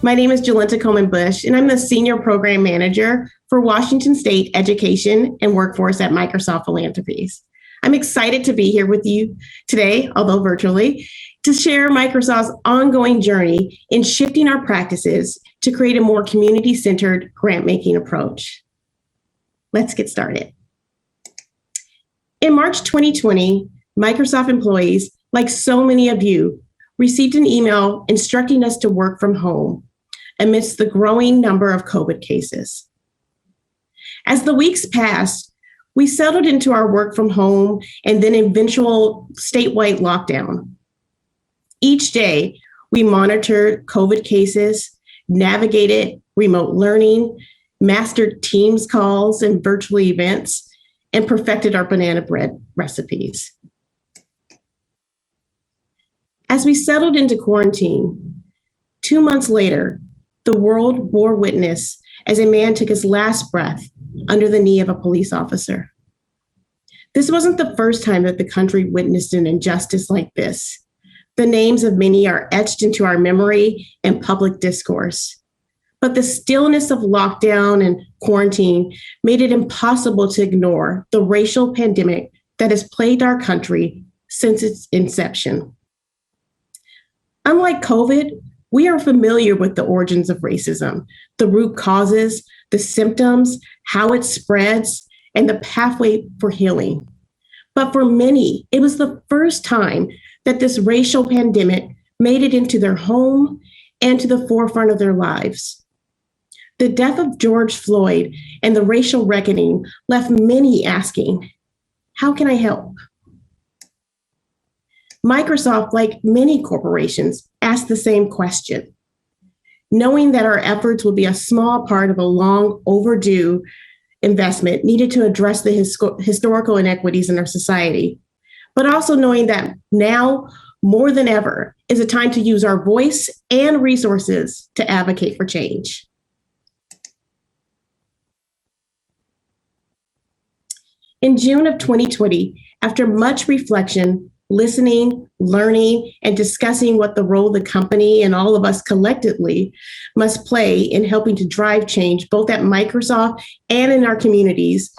My name is Jolenta Coleman-Bush, and I'm the Senior Program Manager for Washington State Education and Workforce at Microsoft Philanthropies. I'm excited to be here with you today, although virtually, to share Microsoft's ongoing journey in shifting our practices to create a more community-centered grant-making approach. Let's get started. In March 2020, Microsoft employees, like so many of you, received an email instructing us to work from home amidst the growing number of COVID cases. As the weeks passed, we settled into our work from home and then eventual statewide lockdown. Each day, we monitored COVID cases, navigated remote learning, mastered Teams calls and virtual events, and perfected our banana bread recipes. As we settled into quarantine, 2 months later, the world bore witness as a man took his last breath under the knee of a police officer. This wasn't the first time that the country witnessed an injustice like this. The names of many are etched into our memory and public discourse. But the stillness of lockdown and quarantine made it impossible to ignore the racial pandemic that has plagued our country since its inception. Unlike COVID, we are familiar with the origins of racism, the root causes, the symptoms, how it spreads, and the pathway for healing. But for many, it was the first time that this racial pandemic made it into their home and to the forefront of their lives. The death of George Floyd and the racial reckoning left many asking, how can I help? Microsoft, like many corporations, asked the same question. Knowing that our efforts will be a small part of a long overdue investment needed to address the historical inequities in our society, but also knowing that now, more than ever, is a time to use our voice and resources to advocate for change. In June of 2020, after much reflection, listening, learning, and discussing what the role the company and all of us collectively must play in helping to drive change both at Microsoft and in our communities,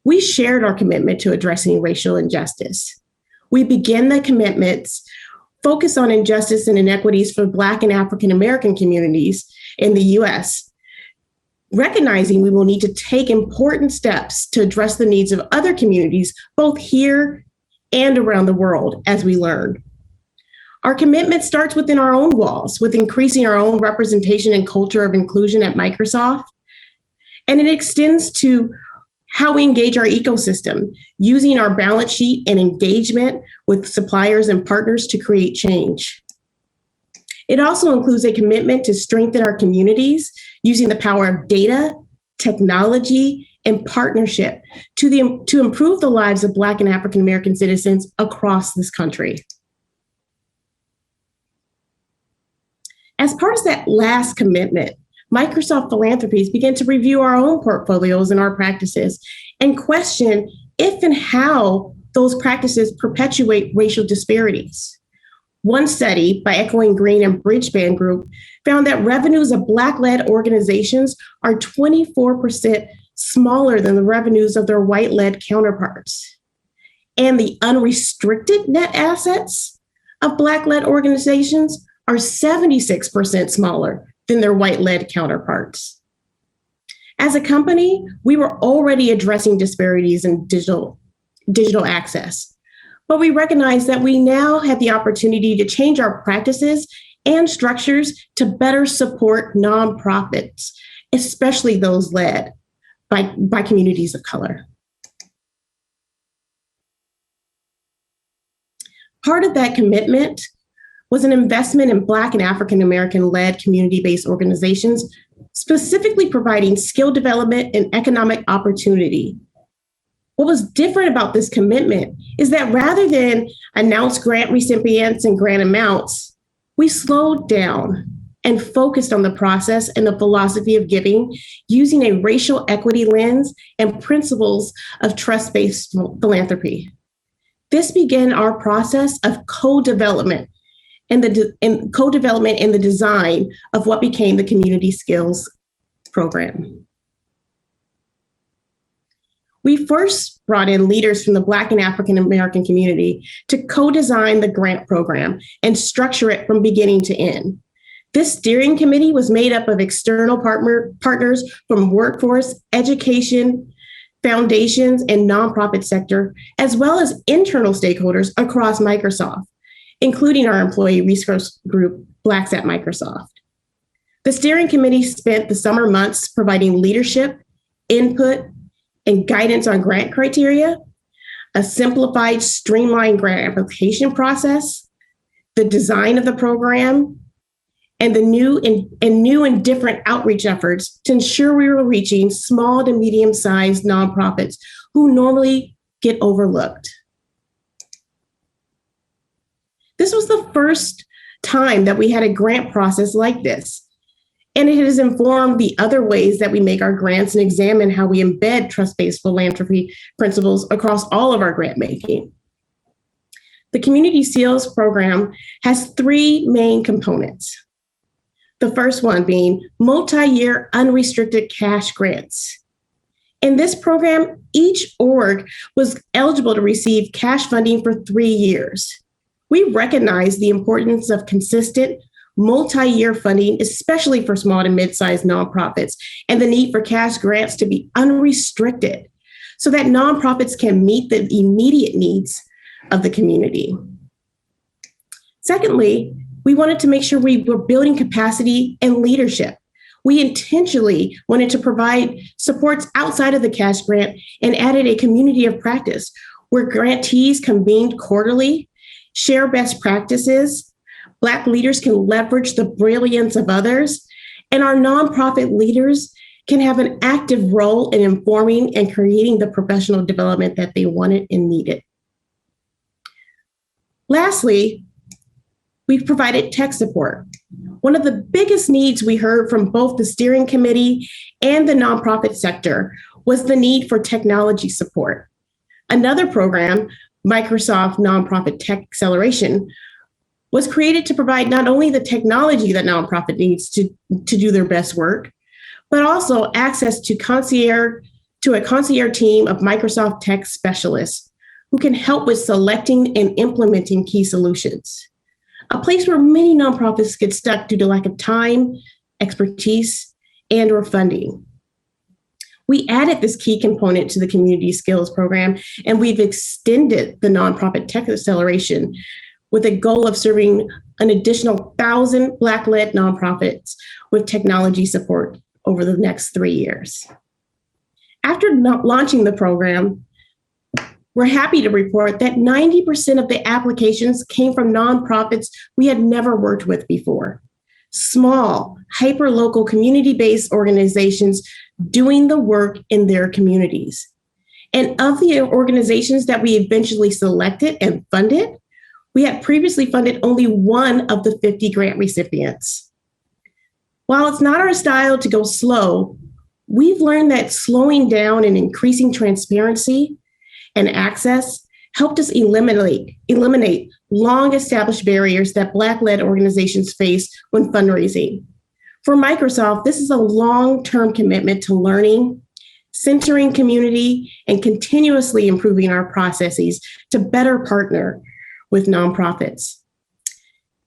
we shared our commitment to addressing racial injustice. We began the commitments focused on injustice and inequities for Black and African American communities in the US, recognizing we will need to take important steps to address the needs of other communities, both here and around the world, as we learn. Our commitment starts within our own walls, with increasing our own representation and culture of inclusion at Microsoft. And it extends to how we engage our ecosystem, using our balance sheet and engagement with suppliers and partners to create change. It also includes a commitment to strengthen our communities using the power of data, technology, and partnership to improve the lives of Black and African American citizens across this country. As part of that last commitment, Microsoft Philanthropies began to review our own portfolios and our practices and question if and how those practices perpetuate racial disparities. One study by Echoing Green and Bridgeband Group found that revenues of Black-led organizations are 24% smaller than the revenues of their white-led counterparts. And the unrestricted net assets of Black-led organizations are 76% smaller than their white-led counterparts. As a company, we were already addressing disparities in digital access, but we recognized that we now had the opportunity to change our practices and structures to better support nonprofits, especially those led by communities of color. Part of that commitment was an investment in Black and African American-led community-based organizations, specifically providing skill development and economic opportunity. What was different about this commitment is that rather than announce grant recipients and grant amounts, we slowed down and focused on the process and the philosophy of giving using a racial equity lens and principles of trust-based philanthropy. This began our process of co-development and co-development and the design of what became the Community Skills Program. We first brought in leaders from the Black and African American community to co-design the grant program and structure it from beginning to end. This steering committee was made up of external partners from workforce, education, foundations, and nonprofit sector, as well as internal stakeholders across Microsoft, including our employee resource group, Blacks at Microsoft. The steering committee spent the summer months providing leadership, input, and guidance on grant criteria, a simplified, streamlined grant application process, the design of the program, and the new and different outreach efforts to ensure we were reaching small to medium-sized nonprofits who normally get overlooked. This was the first time that we had a grant process like this, and it has informed the other ways that we make our grants and examine how we embed trust-based philanthropy principles across all of our grant making. The Community Skills Program has three main components. The first one being multi-year unrestricted cash grants. In this program, each org was eligible to receive cash funding for 3 years. We recognize the importance of consistent multi-year funding, especially for small to mid-sized nonprofits, and the need for cash grants to be unrestricted so that nonprofits can meet the immediate needs of the community. Secondly, we wanted to make sure we were building capacity and leadership. We intentionally wanted to provide supports outside of the cash grant and added a community of practice where grantees convened quarterly, share best practices, Black leaders can leverage the brilliance of others, and our nonprofit leaders can have an active role in informing and creating the professional development that they wanted and needed. Lastly, we've provided tech support. One of the biggest needs we heard from both the steering committee and the nonprofit sector was the need for technology support. Another program, Microsoft Nonprofit Tech Acceleration, was created to provide not only the technology that nonprofit needs to do their best work, but also access to a concierge team of Microsoft tech specialists who can help with selecting and implementing key solutions. A place where many nonprofits get stuck due to lack of time, expertise, and/or funding. We added this key component to the Community Skills Program, and we've extended the Nonprofit Tech Acceleration with a goal of serving an additional 1,000 Black-led nonprofits with technology support over the next 3 years. After launching the program, we're happy to report that 90% of the applications came from nonprofits we had never worked with before. Small, hyper-local, community-based organizations doing the work in their communities. And of the organizations that we eventually selected and funded, we had previously funded only one of the 50 grant recipients. While it's not our style to go slow, we've learned that slowing down and increasing transparency and access helped us eliminate long-established barriers that Black-led organizations face when fundraising. For Microsoft, this is a long-term commitment to learning, centering community, and continuously improving our processes to better partner with nonprofits.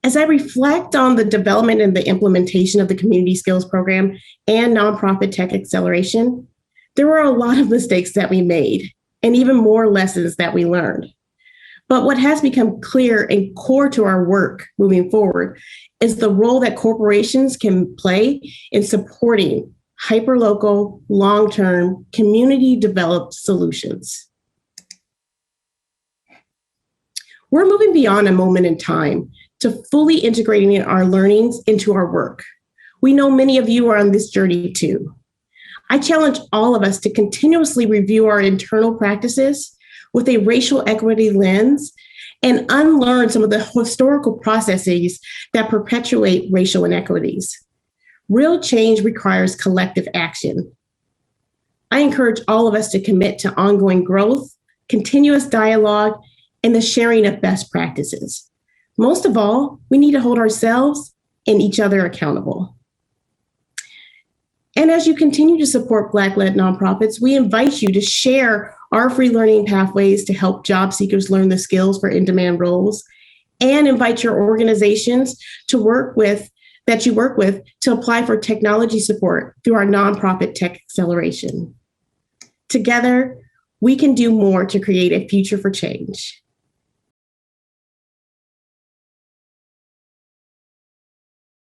As I reflect on the development and the implementation of the Community Skills Program and Nonprofit Tech Acceleration, there were a lot of mistakes that we made and even more lessons that we learned. But what has become clear and core to our work moving forward is the role that corporations can play in supporting hyperlocal, long-term, community-developed solutions. We're moving beyond a moment in time to fully integrating our learnings into our work. We know many of you are on this journey too. I challenge all of us to continuously review our internal practices with a racial equity lens and unlearn some of the historical processes that perpetuate racial inequities. Real change requires collective action. I encourage all of us to commit to ongoing growth, continuous dialogue, and the sharing of best practices. Most of all, we need to hold ourselves and each other accountable. And as you continue to support Black-led nonprofits, we invite you to share our free learning pathways to help job seekers learn the skills for in-demand roles, and invite your organizations that you work with to apply for technology support through our nonprofit tech acceleration. Together, we can do more to create a future for change.